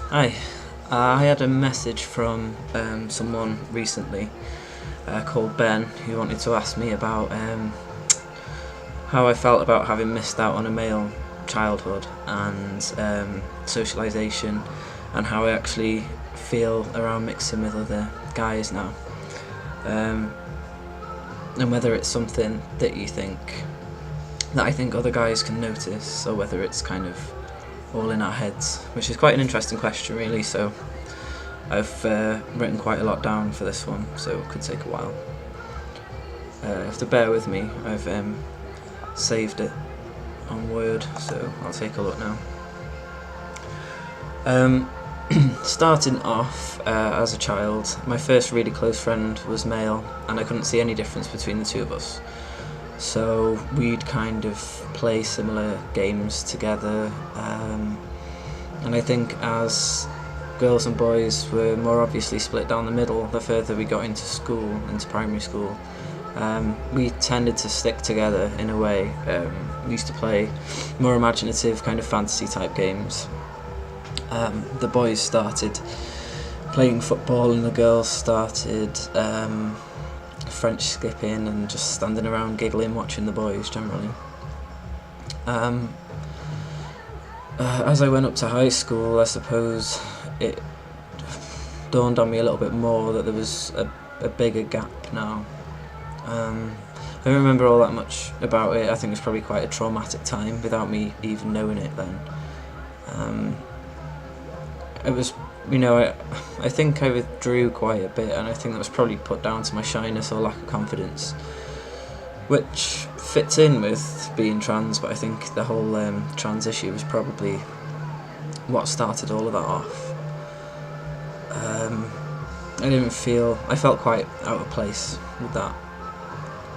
Hi, I had a message from someone recently called Ben who wanted to ask me about how I felt about having missed out on a male childhood and socialisation, and how I actually feel around mixing with other guys now, um, and whether it's something that I think other guys can notice, or whether it's kind of all in our heads, which is quite an interesting question, really. So I've written quite a lot down for this one, so it could take a while. You have to bear with me. I've saved it on Word, so I'll take a look now. Starting off, as a child, my first really close friend was male, and I couldn't see any difference between the two of us. So we'd kind of play similar games together, and I think as girls and boys were more obviously split down the middle the further we got into school, into primary school, we tended to stick together in a way. We used to play more imaginative kind of fantasy type games. The boys started playing football and the girls started French skipping and just standing around giggling watching the boys generally. As I went up to high school, I suppose it dawned on me a little bit more that there was a bigger gap now. I don't remember all that much about it. I think it was probably quite a traumatic time without me even knowing it then. It was, I think I withdrew quite a bit, and I think that was probably put down to my shyness or lack of confidence, which fits in with being trans, but I think the whole trans issue was probably what started all of that off. I felt quite out of place with that.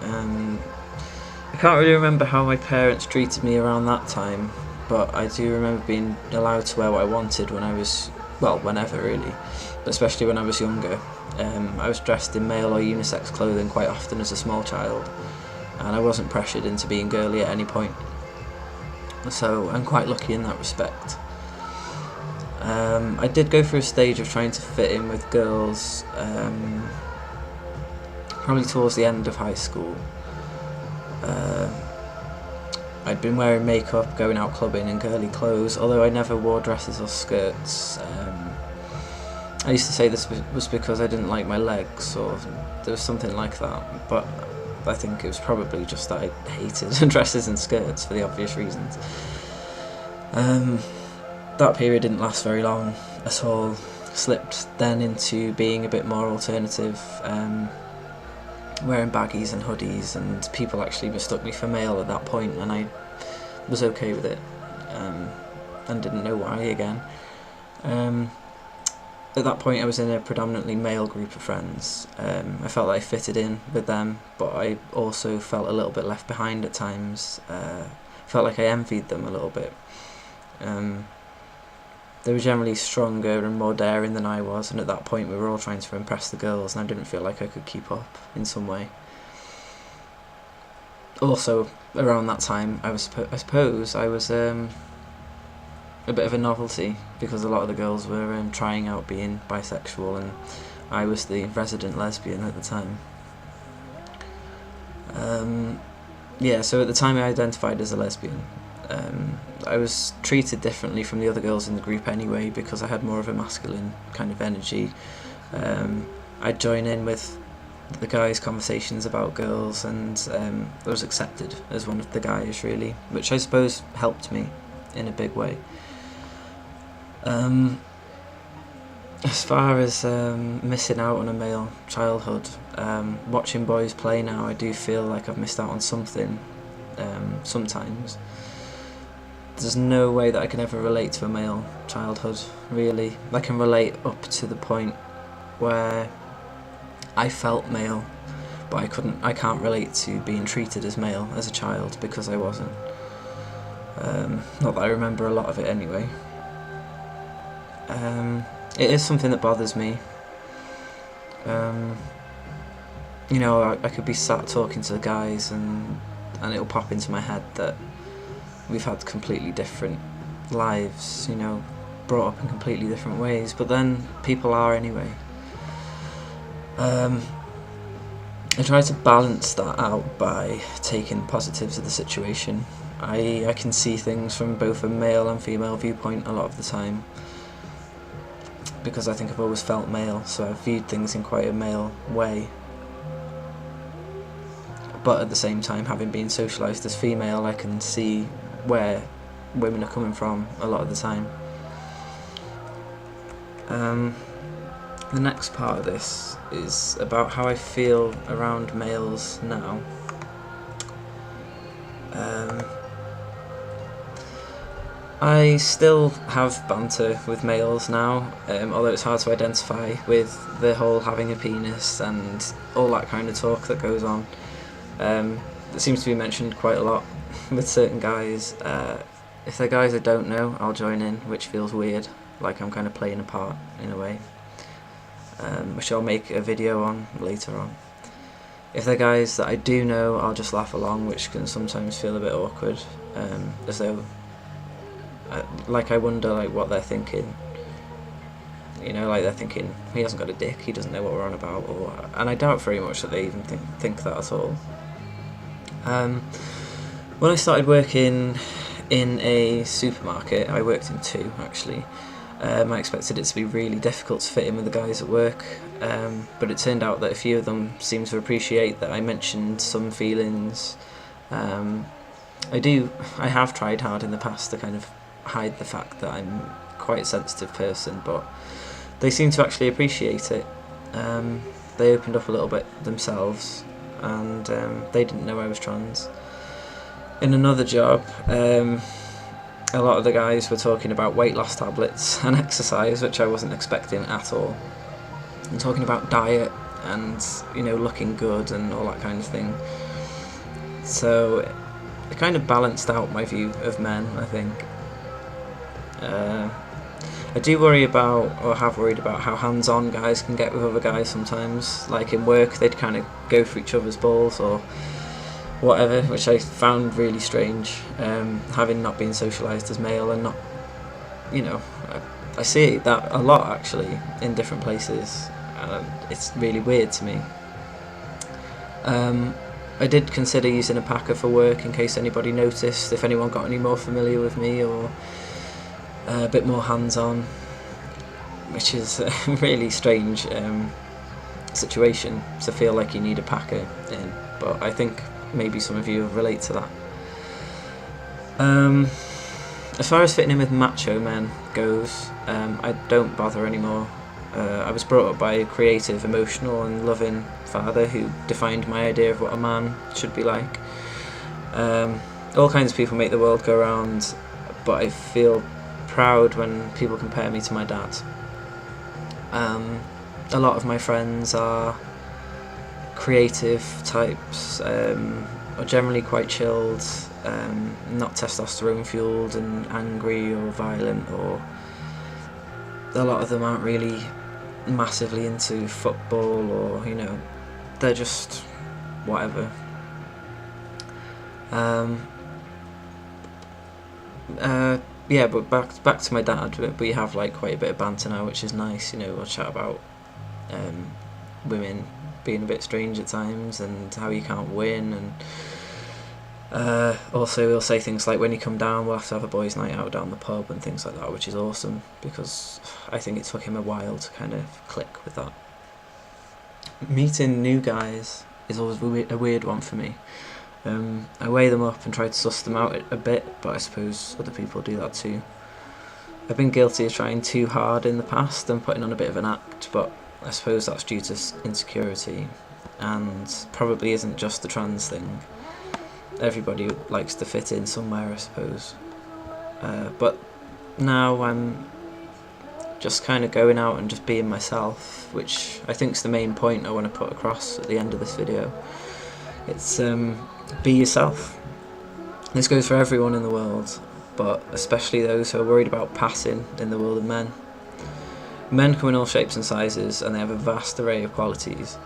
I can't really remember how my parents treated me around that time, but I do remember being allowed to wear what I wanted whenever really, but especially when I was younger. I was dressed in male or unisex clothing quite often as a small child, and I wasn't pressured into being girly at any point. So I'm quite lucky in that respect. I did go through a stage of trying to fit in with girls, probably towards the end of high school. I'd been wearing makeup, going out clubbing in girly clothes, although I never wore dresses or skirts. I used to say this was because I didn't like my legs, or there was something like that, but I think it was probably just that I hated dresses and skirts for the obvious reasons. That period didn't last very long at all. Slipped then into being a bit more alternative, wearing baggies and hoodies, and people actually mistook me for male at that point, and I was okay with it, and didn't know why again. At that point I was in a predominantly male group of friends. I felt that I fitted in with them, but I also felt a little bit left behind at times. Felt like I envied them a little bit. They were generally stronger and more daring than I was, and at that point we were all trying to impress the girls, and I didn't feel like I could keep up in some way. Also, around that time, I suppose I was a bit of a novelty, because a lot of the girls were trying out being bisexual, and I was the resident lesbian at the time. So at the time I identified as a lesbian. I was treated differently from the other girls in the group anyway, because I had more of a masculine kind of energy. I'd join in with the guys' conversations about girls, and I was accepted as one of the guys, really, which I suppose helped me in a big way. As far as missing out on a male childhood, watching boys play now, I do feel like I've missed out on something sometimes. There's no way that I can ever relate to a male childhood, really. I can relate up to the point where I felt male, but I can't relate to being treated as male as a child, because I wasn't. Not that I remember a lot of it anyway. It is something that bothers me. I could be sat talking to the guys, and it'll pop into my head that we've had completely different lives, brought up in completely different ways, but then people are anyway. I try to balance that out by taking positives of the situation. I can see things from both a male and female viewpoint a lot of the time, because I think I've always felt male, so I've viewed things in quite a male way. But at the same time, having been socialised as female, I can see where women are coming from a lot of the time. The next part of this is about how I feel around males now. I still have banter with males now, although it's hard to identify with the whole having a penis and all that kind of talk that goes on. It seems to be mentioned quite a lot with certain guys. If they're guys I don't know, I'll join in, which feels weird, like I'm kind of playing a part in a way, which I'll make a video on later on. If they're guys that I do know, I'll just laugh along, which can sometimes feel a bit awkward, as though, like I wonder like what they're thinking. You know, like they're thinking, he hasn't got a dick, he doesn't know what we're on about, and I doubt very much that they even think that at all. When I started working in a supermarket, I worked in two actually, I expected it to be really difficult to fit in with the guys at work, but it turned out that a few of them seemed to appreciate that I mentioned some feelings. I have tried hard in the past to kind of hide the fact that I'm quite a sensitive person, but they seem to actually appreciate it. They opened up a little bit themselves, and they didn't know I was trans. In another job, a lot of the guys were talking about weight loss tablets and exercise, which I wasn't expecting at all, and talking about diet and, you know, looking good and all that kind of thing. So it kind of balanced out my view of men, I think. I do worry about, or have worried about, how hands-on guys can get with other guys sometimes. Like in work, they'd kind of go for each other's balls or whatever, which I found really strange, having not been socialised as male and not, you know, I see that a lot actually in different places, and it's really weird to me. I did consider using a packer for work in case anybody noticed, if anyone got any more familiar with me or a bit more hands-on, which is a really strange situation to feel like you need a packer in, but I think maybe some of you relate to that. As far as fitting in with macho men goes, I don't bother anymore. I was brought up by a creative, emotional and loving father who defined my idea of what a man should be like. All kinds of people make the world go round, but I feel proud when people compare me to my dad. A lot of my friends are creative types, are generally quite chilled, not testosterone fueled and angry or violent, or a lot of them aren't really massively into football, or, you know, they're just whatever. Yeah, but back to my dad. We have like quite a bit of banter now, which is nice. You know, we'll chat about women being a bit strange at times and how you can't win, and also we'll say things like, when you come down we'll have to have a boys' night out down the pub and things like that, which is awesome because I think it took him a while to kind of click with that. Meeting new guys is always a weird one for me. I weigh them up and try to suss them out a bit, but I suppose other people do that too. I've been guilty of trying too hard in the past and putting on a bit of an act, but I suppose that's due to insecurity, and probably isn't just the trans thing. Everybody likes to fit in somewhere, I suppose. But now I'm just kind of going out and just being myself, which I think is the main point I want to put across at the end of this video. It's be yourself. This goes for everyone in the world, but especially those who are worried about passing in the world of men. Men come in all shapes and sizes, and they have a vast array of qualities.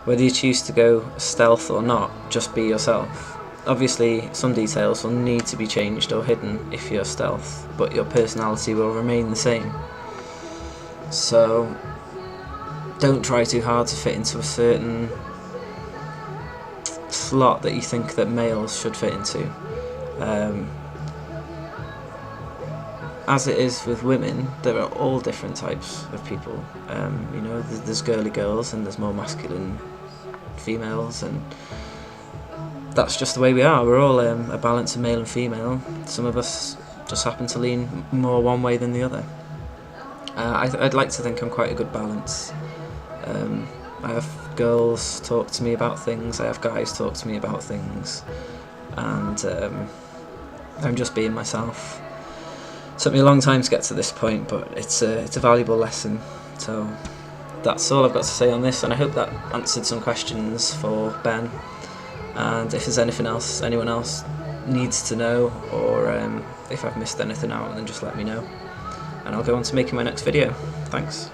Whether you choose to go stealth or not, just be yourself. Obviously, some details will need to be changed or hidden if you're stealth, but your personality will remain the same. So don't try too hard to fit into a certain slot that you think that males should fit into. As it is with women, there are all different types of people. You know, there's girly girls and there's more masculine females, and that's just the way we are. We're all a balance of male and female. Some of us just happen to lean more one way than the other. I'd like to think I'm quite a good balance. I have girls talk to me about things, I have guys talk to me about things, and I'm just being myself. It took me a long time to get to this point, but it's a valuable lesson. So that's all I've got to say on this, and I hope that answered some questions for Ben. And if there's anything else anyone else needs to know, or if I've missed anything out, then just let me know, and I'll go on to making my next video. Thanks.